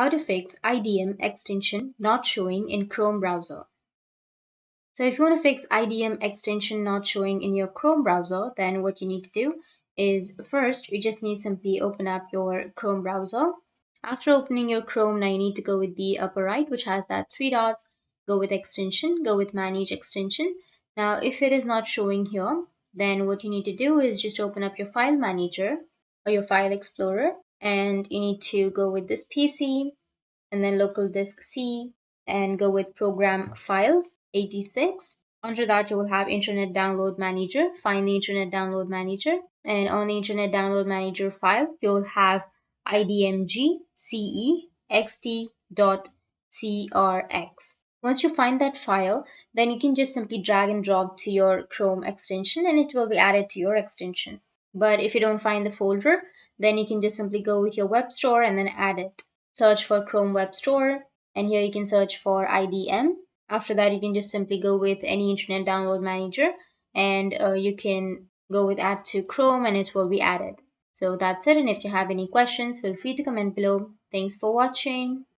how to fix IDM extension not showing in Chrome browser. So if you want to fix IDM extension not showing in your Chrome browser, then what you need to do is first you just need to simply open up your Chrome browser. After opening your Chrome, now you need to go with the upper right, which has that three dots. Go with extension, go with manage extension. Now if it is not showing here, then what you need to do is just open up your file manager or your file explorer, and you need to go with this PC and then local disk C and go with program files 86. Under that you will have internet download manager. Find the internet download manager, and on the internet download manager file you will have idmg.cext.crx. Once you find that file, then you can just simply drag and drop to your Chrome extension and it will be added to your extension. But if you don't find the folder, then you can just simply go with your web store and then add it. Search for Chrome Web Store, and here you can search for IDM. After that, you can just simply go with any internet download manager, and you can go with add to Chrome and it will be added. So that's it, and if you have any questions, feel free to comment below. Thanks for watching.